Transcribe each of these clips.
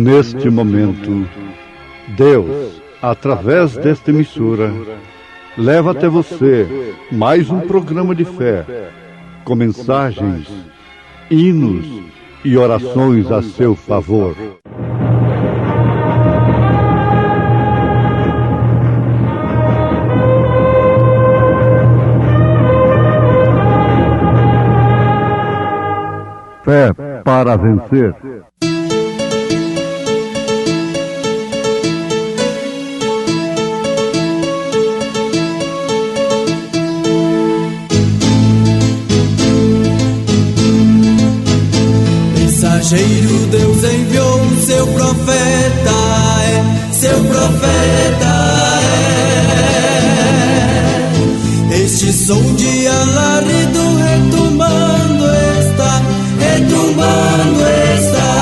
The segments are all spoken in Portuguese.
Neste momento, Deus, através desta emissora, leva até você mais um programa de fé, com mensagens, hinos e orações a seu favor. Fé para vencer. Mensageiro, Deus enviou o seu profeta, seu profeta é. Este som de alarido retumbando está, retumbando está.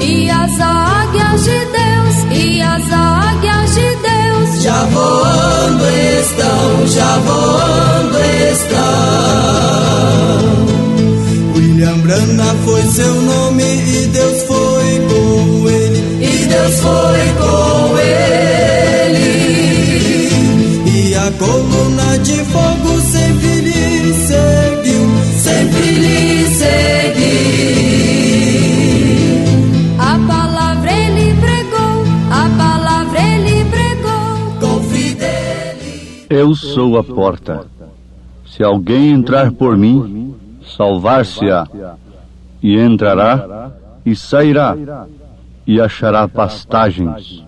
E as águias de Deus, e as águias de Deus já voando estão, já voando estão. William Branham foi seu nome e Deus foi com ele, e Deus foi com ele. E a coluna de fogo sempre lhe seguiu, sempre lhe seguiu. A palavra ele pregou, a palavra ele pregou com fidelidade. Eu sou a porta. Se alguém entrar por mim, salvar-se-á, e entrará e sairá, e achará pastagens.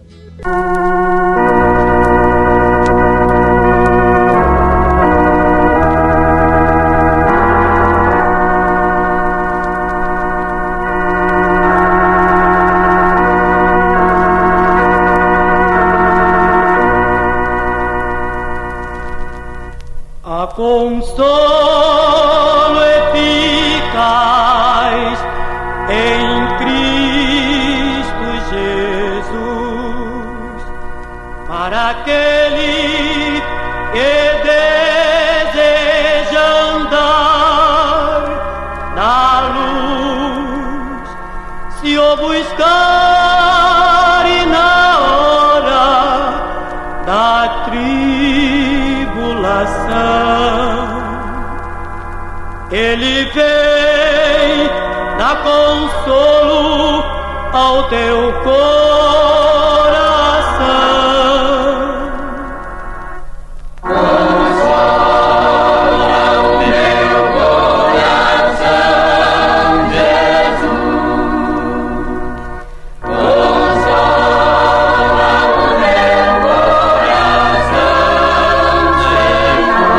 A consolo eficaz em Cristo Jesus, para aquele que deseja andar na luz, se o buscar e na hora da tribulação, ele vem dar consolo ao teu coração. Consola o meu coração, Jesus. Consola o meu coração, Senhor.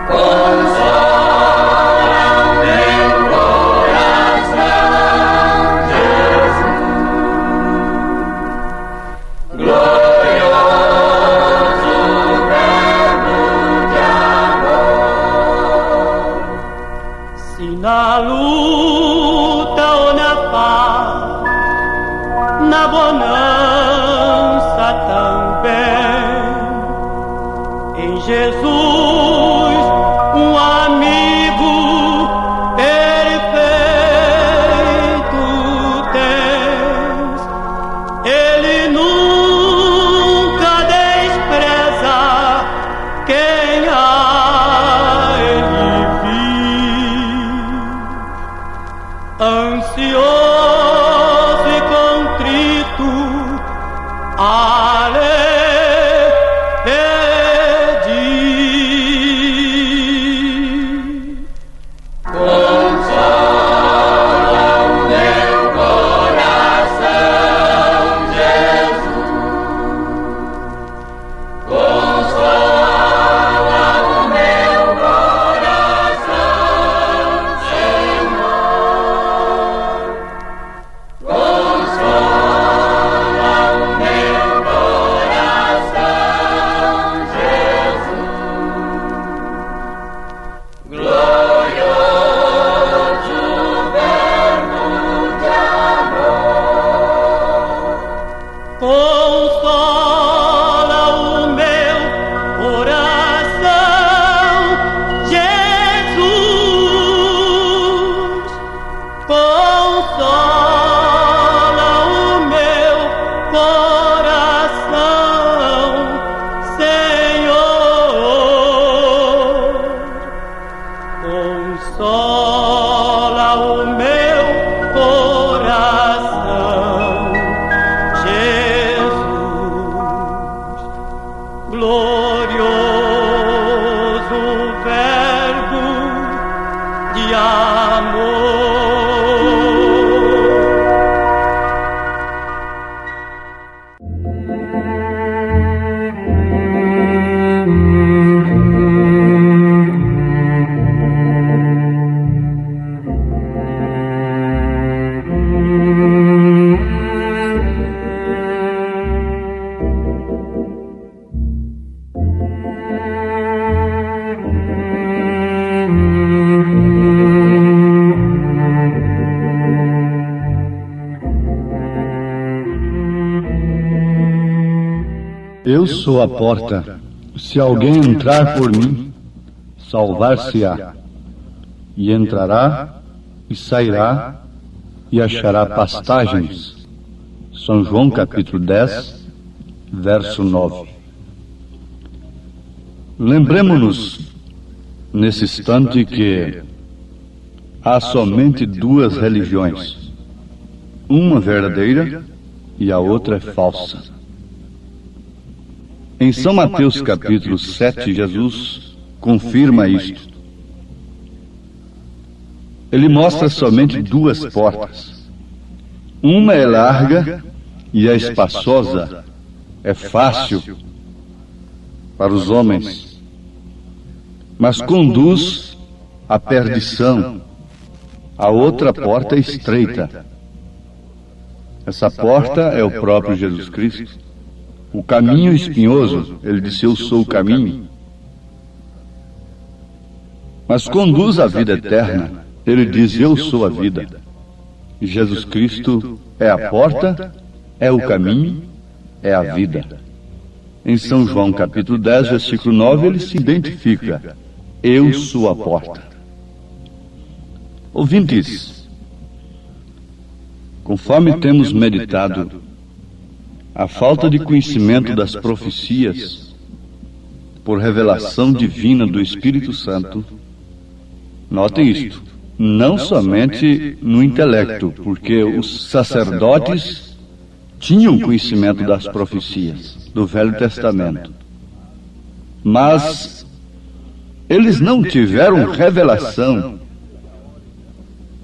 Consola o meu coração, Jesus. Glorioso verbo de amor. Se na luta ou na paz, na bonança também, em Jesus, um amigo perfeito tens. Ele nunca despreza quem a ele vive. Ansioso e contrito, pedir. Consola o meu coração, Jesus. Consola o meu coração, Senhor. Consola o meu coração, Jesus. Glorioso verbo de amor. Consola o meu coração, Jesus. Eu sou a porta. Se alguém entrar por mim, salvar-se-á. E entrará e sairá e achará pastagens. São João capítulo 10, verso 9. Lembremos-nos nesse instante que há somente duas religiões. Uma verdadeira e a outra é falsa. Em São Mateus capítulo 7, Jesus confirma isto. Ele mostra somente duas portas. Uma é larga e é espaçosa, é fácil para os homens, mas conduz à perdição. A outra porta é estreita. Essa porta é o próprio Jesus Cristo. O caminho espinhoso, ele disse, eu sou o caminho. Mas conduz à vida eterna, ele diz, eu sou a vida. E Jesus Cristo é a porta, é o caminho, é a vida. Em São João capítulo 10, versículo 9, ele se identifica, eu sou a porta. Ouvintes, conforme temos meditado, a falta de conhecimento das profecias, por revelação divina do Espírito Santo, notem isto, não somente no intelecto, porque os sacerdotes tinham conhecimento das profecias do Velho Testamento, mas eles não tiveram revelação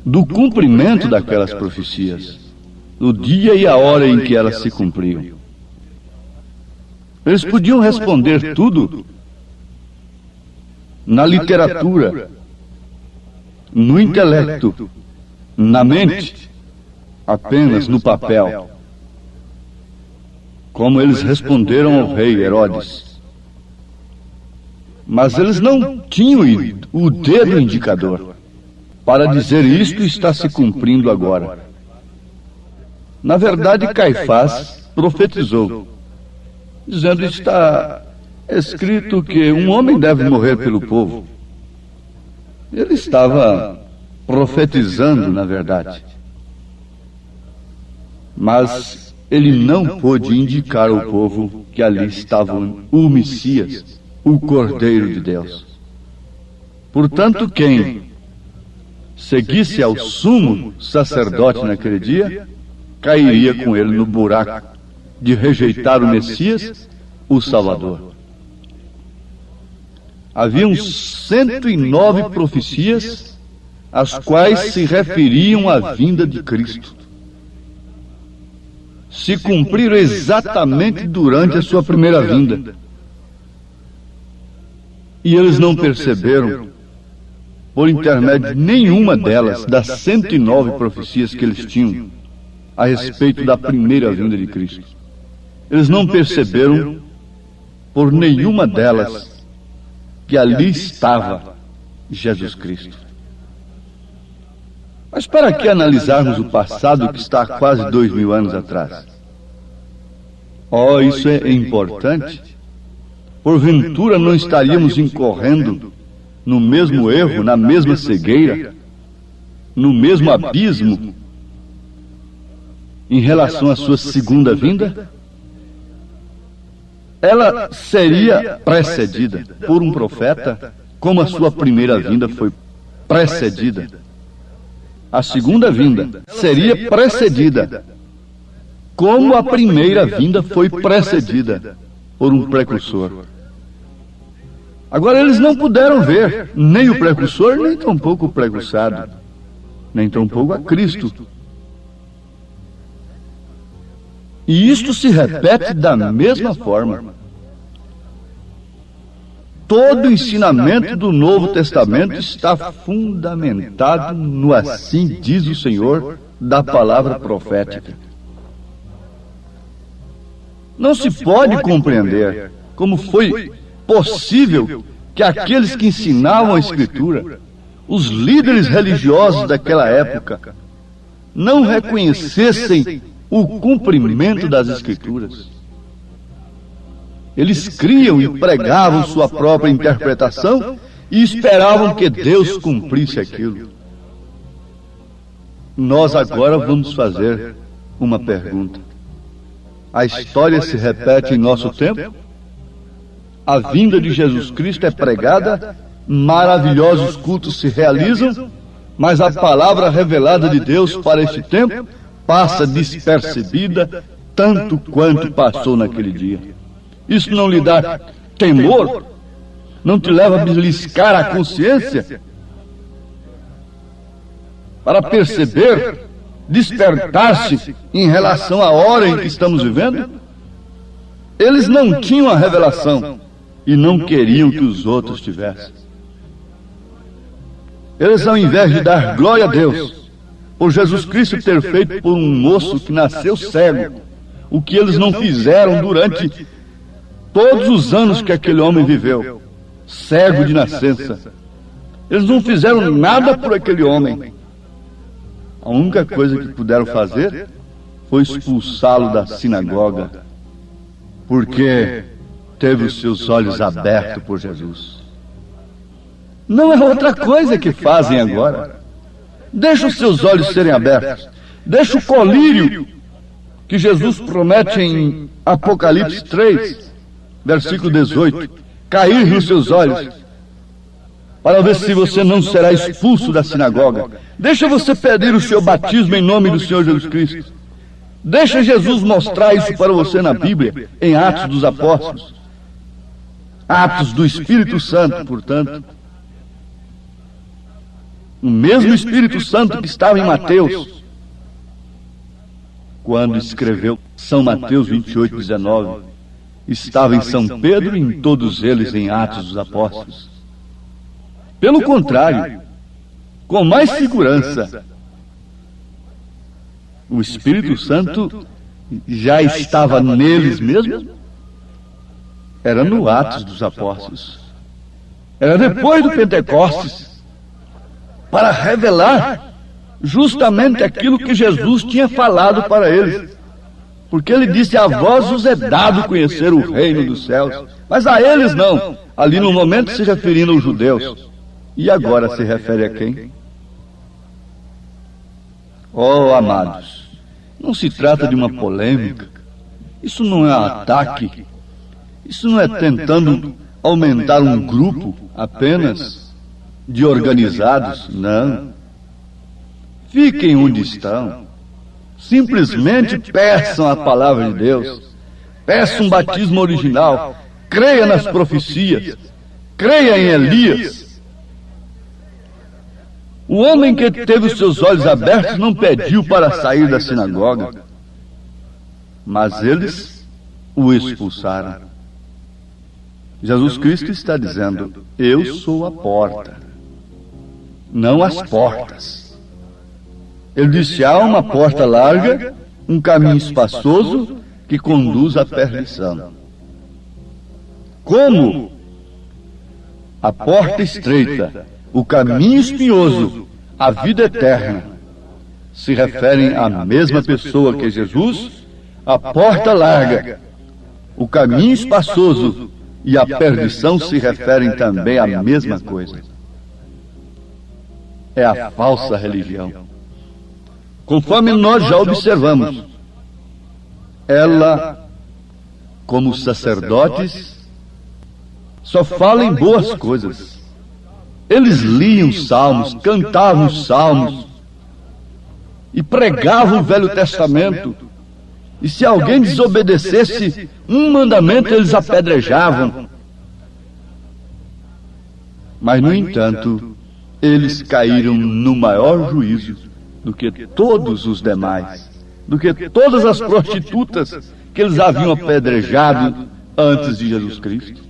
do cumprimento daquelas profecias, do dia e a hora em que elas se cumpriam. Eles podiam responder tudo na literatura, no intelecto, na mente, apenas no papel, como eles responderam ao rei Herodes. Mas eles não tinham o dedo indicador para dizer isto está se cumprindo agora. Na verdade, Caifás profetizou, dizendo, está escrito que um homem deve morrer pelo povo. Ele estava profetizando, na verdade. Mas ele não pôde indicar ao povo que ali estava o Messias, o Cordeiro de Deus. Portanto, quem seguisse ao sumo sacerdote naquele dia, cairia com ele no buraco de rejeitar o Messias, o Salvador. Haviam 109 profecias, as quais se referiam à vinda de Cristo. Se cumpriram exatamente durante a sua primeira vinda. E eles não perceberam, por intermédio de nenhuma delas, das 109 profecias que eles tinham, a respeito da primeira vinda de Cristo. Eles não perceberam, por nenhuma delas, que ali estava Jesus Cristo. Mas para que analisarmos o passado que está há quase 2000 anos atrás? Oh, isso é importante. Porventura não estaríamos incorrendo no mesmo erro, na mesma cegueira, no mesmo abismo, em relação à sua segunda vinda? Ela seria precedida por um profeta, como a sua primeira vinda foi precedida. A segunda vinda seria precedida, como a primeira vinda foi precedida por um precursor. Agora eles não puderam ver nem o precursor, nem tampouco o precursado, nem tampouco a Cristo. E isto se repete da mesma forma. Todo o ensinamento do Novo Testamento está fundamentado no assim diz o Senhor da palavra profética. Não se pode compreender como foi possível que aqueles que ensinavam a Escritura, os líderes religiosos daquela época, não reconhecessem o cumprimento das Escrituras. Eles criam e pregavam sua própria interpretação e esperavam que Deus cumprisse aquilo. Nós agora vamos fazer uma pergunta. A história se repete em nosso tempo? A vinda de Jesus Cristo é pregada, maravilhosos cultos se realizam, mas a palavra revelada de Deus para este tempo passa despercebida tanto quanto passou naquele dia. Isso não lhe dá temor? Não te leva a beliscar a consciência? Para perceber, despertar-se em relação à hora em que estamos vivendo? Eles não tinham a revelação e não queriam que os outros tivessem. Eles, ao invés de dar glória a Deus por Jesus Cristo ter feito por um moço que nasceu cego, o que eles não fizeram durante todos os anos que aquele homem viveu, cego de nascença. Eles não fizeram nada por aquele homem. A única coisa que puderam fazer foi expulsá-lo da sinagoga, porque teve os seus olhos abertos por Jesus. Não é outra coisa que fazem agora. Deixa os seus olhos serem abertos. Deixa o colírio que Jesus promete em Apocalipse 3, versículo 18, cair nos seus olhos, para ver se você não será expulso da sinagoga. Deixa você pedir o seu batismo em nome do Senhor Jesus Cristo. Deixa Jesus mostrar isso para você na Bíblia, em Atos dos Apóstolos. Atos do Espírito Santo, portanto. O mesmo Espírito Santo que estava em Mateus, quando escreveu São Mateus 28, 19, estava em São Pedro e em todos eles em Atos dos Apóstolos. Pelo contrário, com mais segurança, o Espírito Santo já estava neles mesmo. Era no Atos dos Apóstolos. Era depois do Pentecostes, para revelar justamente aquilo que Jesus tinha falado para eles. Porque ele disse: a vós vos é dado conhecer o reino dos céus, mas a eles não. Ali no momento se referindo aos judeus. E agora se refere a quem? Oh, amados, não se trata de uma polêmica. Isso não é ataque. Isso não é tentando aumentar um grupo apenas de organizados. Não. Fiquem onde estão. Simplesmente peçam a palavra de Deus. Peçam um batismo original. Creia nas profecias. Creia em Elias. O homem que teve os seus olhos abertos não pediu para sair da sinagoga, mas eles o expulsaram. Jesus Cristo está dizendo: eu sou a porta, não as portas. Ele disse: há uma porta larga, um caminho espaçoso que conduz à perdição. Como a porta estreita, o caminho espinhoso, a vida eterna, se referem à mesma pessoa que Jesus, a porta larga, o caminho espaçoso e a perdição se referem também à mesma coisa. É a falsa religião. Conforme nós já observamos, ela, como sacerdotes, só fala em boas coisas. Eles liam salmos, cantavam salmos e pregavam o Velho Testamento. E se alguém desobedecesse um mandamento, eles apedrejavam. Mas, no entanto, eles caíram no maior juízo do que todos os demais, do que todas as prostitutas que eles haviam apedrejado antes de Jesus Cristo.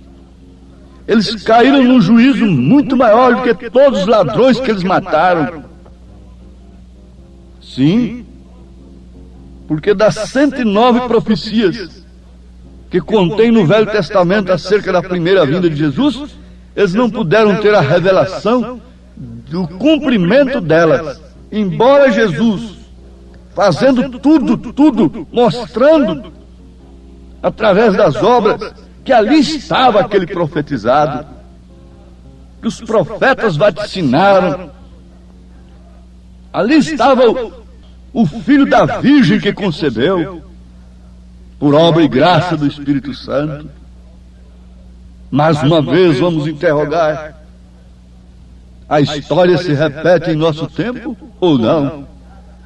Eles caíram num juízo muito maior do que todos os ladrões que eles mataram. Sim, porque das 109 profecias que contém no Velho Testamento acerca da primeira vinda de Jesus, eles não puderam ter a revelação do cumprimento delas. Embora Jesus, fazendo tudo, mostrando através das obras que ali estava aquele profetizado, que os profetas vaticinaram, ali estava o filho da Virgem que concebeu, por obra e graça do Espírito Santo. Mais uma vez vamos interrogar: a história se repete em nosso tempo ou não?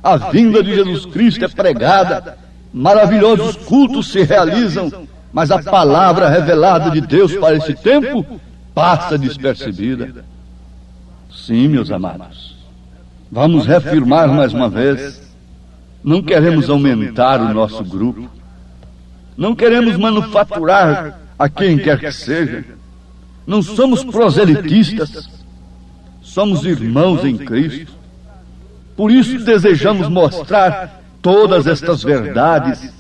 A vinda de Jesus Cristo é pregada, maravilhosos cultos se realizam, mas a palavra revelada de Deus para esse tempo passa despercebida. Sim, meus amados, vamos reafirmar mais uma vez: não queremos aumentar o nosso grupo, não queremos manufaturar a quem quer que seja, não somos proselitistas, somos irmãos em Cristo. Por isso desejamos mostrar todas estas verdades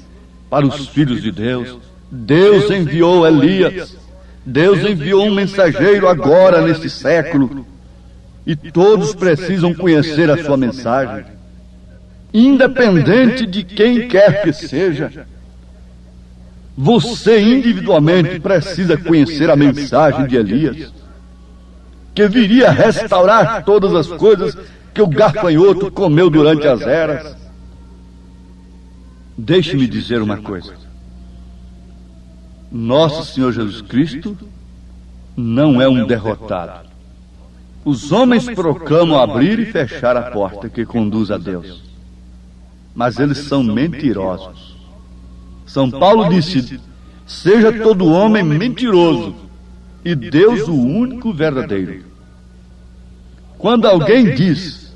para os filhos de Deus. Deus enviou Elias, Deus enviou um mensageiro agora neste século, e todos precisam conhecer a sua mensagem, independente de quem quer que seja. Você individualmente precisa conhecer a mensagem de Elias, que viria restaurar todas as coisas que o gafanhoto comeu durante as eras. Deixe-me dizer uma coisa: nosso Senhor Jesus Cristo não é um derrotado. Os homens proclamam abrir e fechar a porta que conduz a Deus, mas eles são mentirosos. São Paulo disse: seja todo homem mentiroso e Deus o único verdadeiro. Quando alguém diz,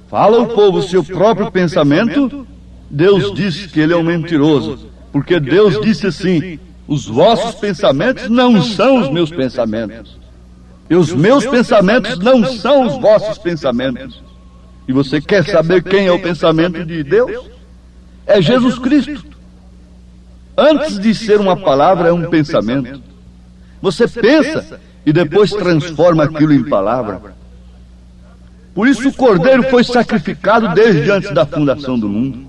fala ao povo seu próprio pensamento, Deus diz que ele é um mentiroso, porque Deus disse assim: os vossos pensamentos não são os meus pensamentos, e os meus pensamentos não são os vossos pensamentos. E você quer saber quem é o pensamento de Deus? É Jesus Cristo. Antes de ser uma palavra, é um pensamento. Você pensa e depois transforma aquilo em palavra. Por isso o Cordeiro foi sacrificado desde antes da fundação do mundo.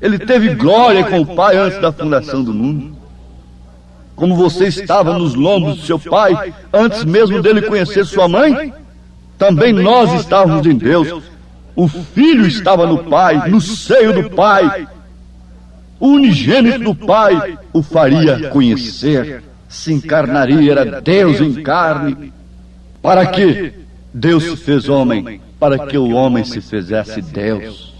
Ele teve glória com o Pai antes da fundação do mundo. Como você estava nos lombos do seu pai antes mesmo dele conhecer sua mãe, também nós estávamos em Deus. O Filho estava no Pai, no seio do Pai. O unigênito do Pai o faria conhecer, se encarnaria, era Deus em carne. Para que Deus se fez homem? Para que o homem se fizesse Deus.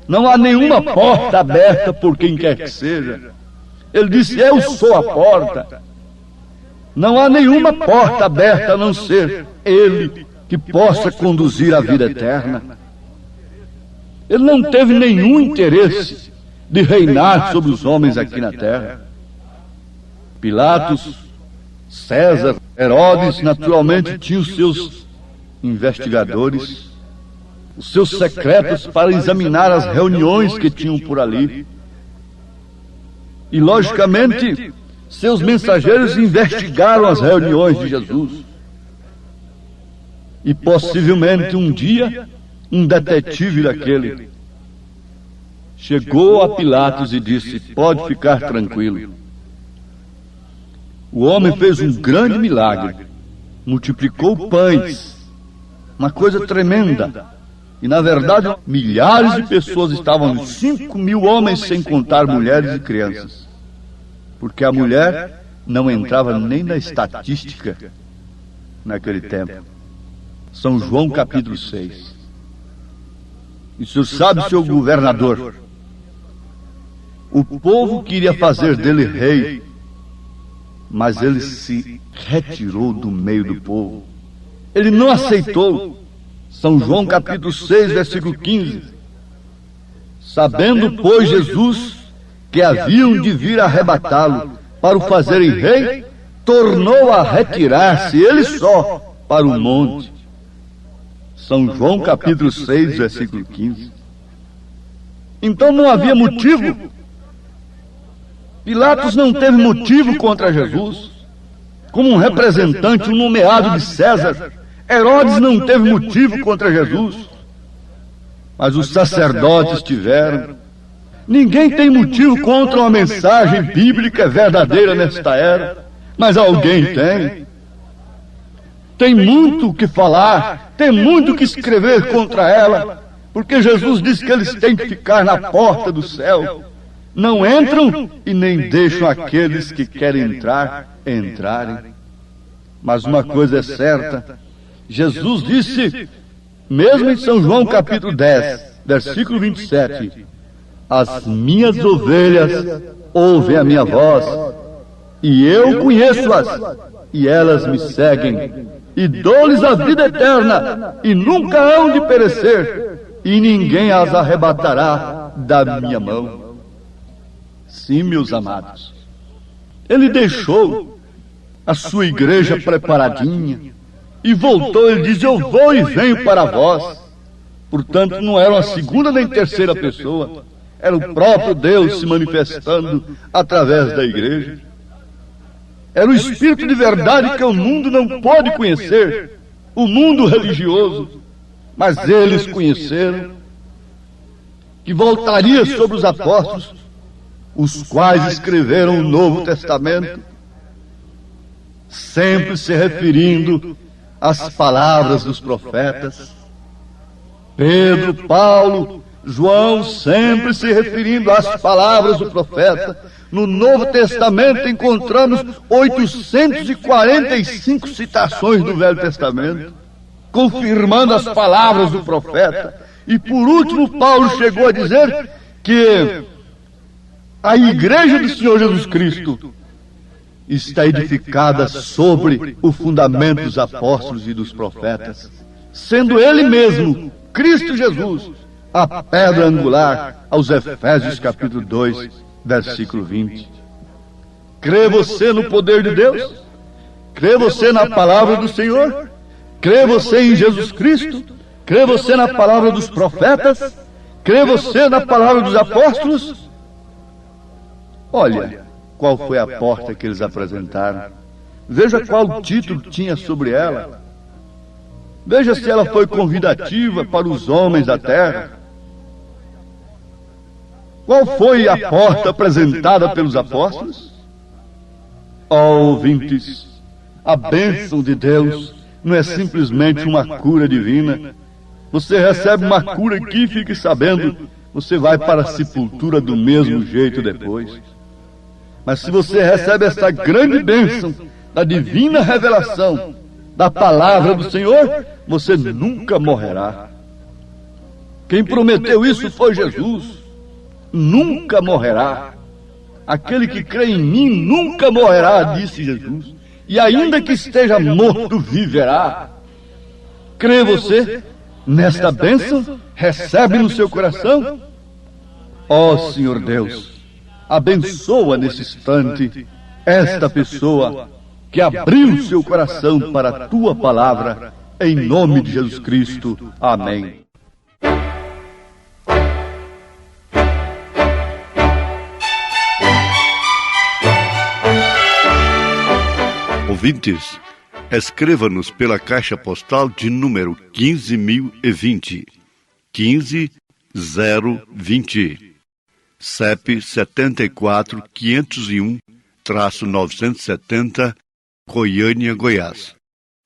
Não há nenhuma porta aberta por quem quer que seja. Ele disse: eu sou a porta. Não há nenhuma porta aberta a não ser Ele que possa conduzir à vida eterna. Ele não teve nenhum interesse de reinar sobre os homens aqui na terra. Pilatos, César, Herodes, naturalmente tinham os seus investigadores, os seus secretos para examinar as reuniões que tinham por ali. E, logicamente, seus mensageiros investigaram as reuniões de Jesus. E, possivelmente, um dia, um detetive daquele chegou a Pilatos e disse: pode ficar tranquilo. O homem fez um grande milagre, multiplicou pães, uma coisa tremenda. E, na verdade, milhares de pessoas estavam, 5.000 homens, sem contar mulheres e crianças. Porque a mulher não entrava nem na estatística naquele tempo. São João capítulo 6. E o senhor sabe, seu governador, o povo queria fazer dele rei, mas ele se retirou do meio do povo. Ele não aceitou. São João capítulo 6, versículo 15. Sabendo, pois, Jesus que haviam de vir arrebatá-lo para o fazerem rei, tornou a retirar-se ele só para o monte. São João capítulo 6, versículo 15. Então não havia motivo. Pilatos não teve motivo contra Jesus. Como um representante, um nomeado de César, Herodes não teve motivo contra Jesus. Mas os sacerdotes tiveram. Ninguém tem motivo contra uma mensagem bíblica verdadeira nesta era, mas alguém tem. Tem muito o que falar, tem muito o que escrever contra ela, porque Jesus disse que eles têm que ficar na porta do céu. Não entram e nem deixam aqueles que querem entrar entrarem. Mas uma coisa é certa, Jesus disse, mesmo em São João capítulo 10, versículo 27, as minhas ovelhas ouvem a minha voz, e eu conheço-as, e elas me seguem, e dou-lhes a vida eterna, e nunca hão de perecer, e ninguém as arrebatará da minha mão. Sim, meus amados, ele deixou a sua igreja preparadinha, e voltou, ele diz, eu vou e venho para vós. Portanto, não era uma segunda nem terceira pessoa, era o próprio Deus se manifestando através da igreja. Era o Espírito de verdade que o mundo não pode conhecer, o mundo religioso, mas eles conheceram, que voltaria sobre os apóstolos, os quais escreveram o Novo Testamento, sempre se referindo às palavras dos profetas. Pedro, Paulo, João, sempre se referindo às palavras do profeta. No Novo Testamento encontramos 845 citações do Velho Testamento, confirmando as palavras do profeta. E por último, Paulo chegou a dizer que a igreja do Senhor Jesus Cristo está edificada sobre o fundamento dos apóstolos e dos profetas, sendo ele mesmo, Cristo Jesus, a pedra angular, aos Efésios capítulo 2, versículo 20. Crê você no poder de Deus? Crê você na palavra do Senhor? Crê você em Jesus Cristo? Crê você na palavra dos profetas? Crê você na palavra dos apóstolos? Olha qual foi a porta que eles apresentaram. Veja qual título tinha sobre ela. Veja se ela foi convidativa para os homens da terra. Qual foi a porta apresentada pelos apóstolos? Ó ouvintes, a bênção de Deus não é simplesmente uma cura divina. Você recebe uma cura aqui e fique sabendo, você vai para a sepultura do mesmo jeito depois. Mas se você recebe essa grande bênção da divina revelação da palavra do Senhor, você nunca morrerá. Quem prometeu isso foi Jesus. Nunca morrerá. Aquele que crê em mim nunca morrerá, disse Jesus. E ainda que esteja morto, viverá. Crê você nesta bênção? Recebe no seu coração? Ó Senhor Deus, abençoa nesse instante esta pessoa que abriu seu coração para a tua palavra, em nome de Jesus Cristo. Amém. Ouvintes, escreva-nos pela caixa postal de número 15.020, 15020, CEP 74.501-970, Goiânia, Goiás.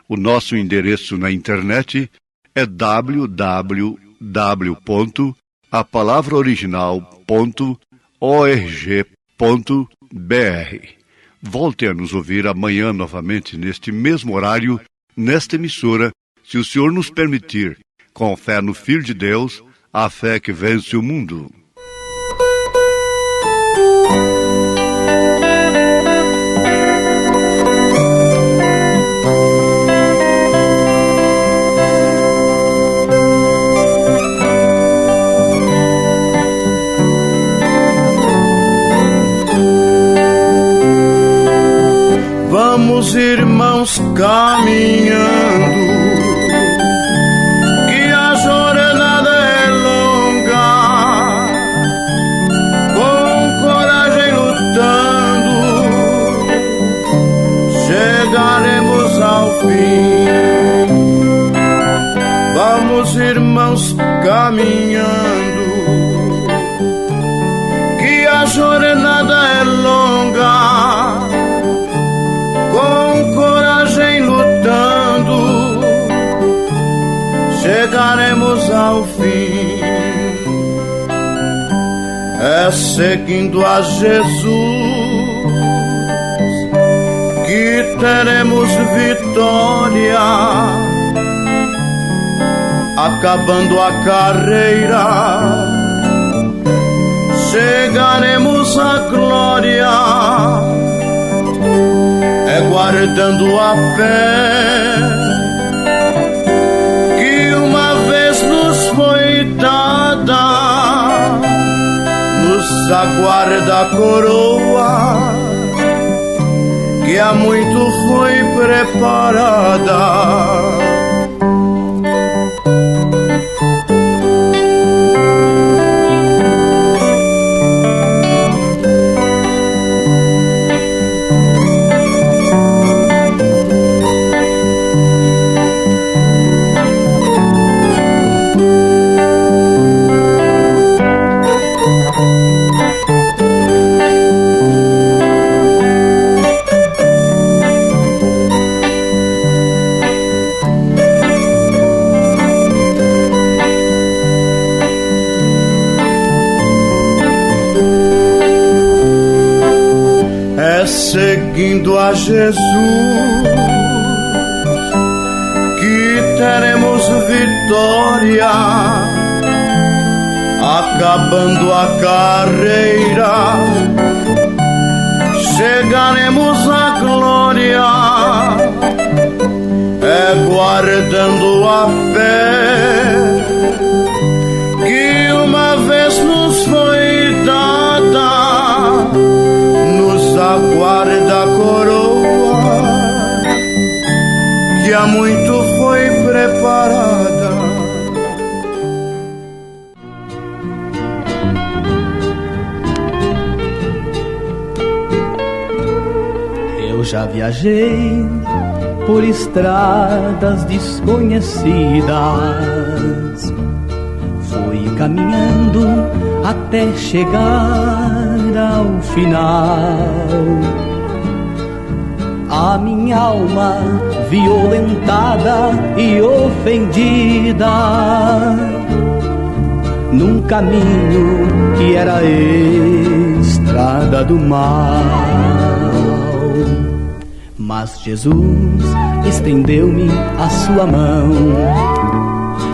O nosso endereço na internet é www.apalavraoriginal.org.br. Volte a nos ouvir amanhã novamente neste mesmo horário, nesta emissora, se o Senhor nos permitir, com fé no Filho de Deus, a fé que vence o mundo. Vamos, irmãos, caminhando, que a jornada é longa, com coragem lutando, chegaremos ao fim. Vamos, irmãos, caminhando, que a jornada é longa, com coragem lutando, chegaremos ao fim. É seguindo a Jesus que teremos vitória, acabando a carreira, chegaremos à glória. É guardando a fé que uma vez nos foi dada, nos aguarda a coroa que há muito foi preparada. Seguindo a Jesus que teremos vitória, acabando a carreira, chegaremos à glória. É guardando a fé que uma vez nos foi dada, nos aguarda a coroa que há muito foi preparada. Eu já viajei por estradas desconhecidas, fui caminhando até chegar ao final. A minha alma violentada e ofendida, num caminho que era estrada do mal. Mas Jesus estendeu-me a sua mão.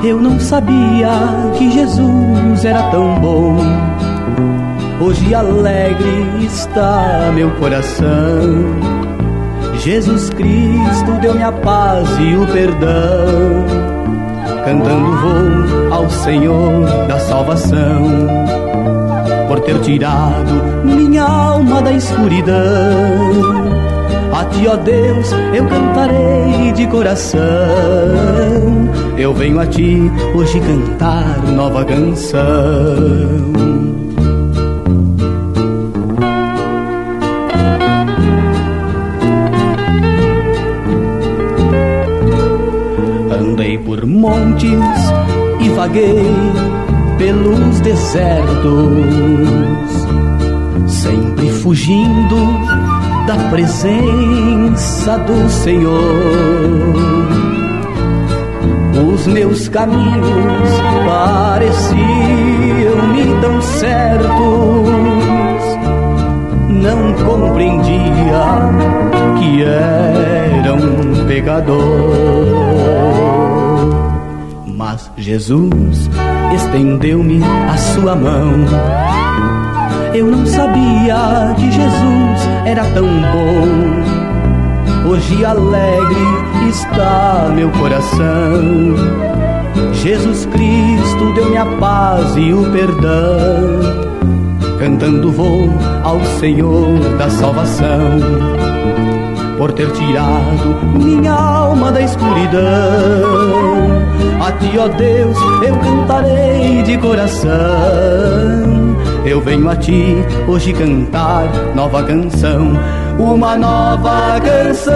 Eu não sabia que Jesus era tão bom. Hoje alegre está meu coração. Jesus Cristo deu-me a paz e o perdão. Cantando vou ao Senhor da salvação, por ter tirado minha alma da escuridão. A ti, ó Deus, eu cantarei de coração. Eu venho a ti hoje cantar nova canção. Andei por montes e vaguei pelos desertos, sempre fugindo da presença do Senhor. Os meus caminhos pareciam-me tão certos, não compreendia que era um pecador. Mas Jesus estendeu-me a sua mão. Eu não sabia que Jesus era tão bom. Hoje alegre está meu coração. Jesus Cristo deu-me a paz e o perdão. Cantando vou ao Senhor da salvação, por ter tirado minha alma da escuridão. A ti, ó Deus, eu cantarei de coração. Eu venho a ti hoje cantar nova canção, uma nova canção.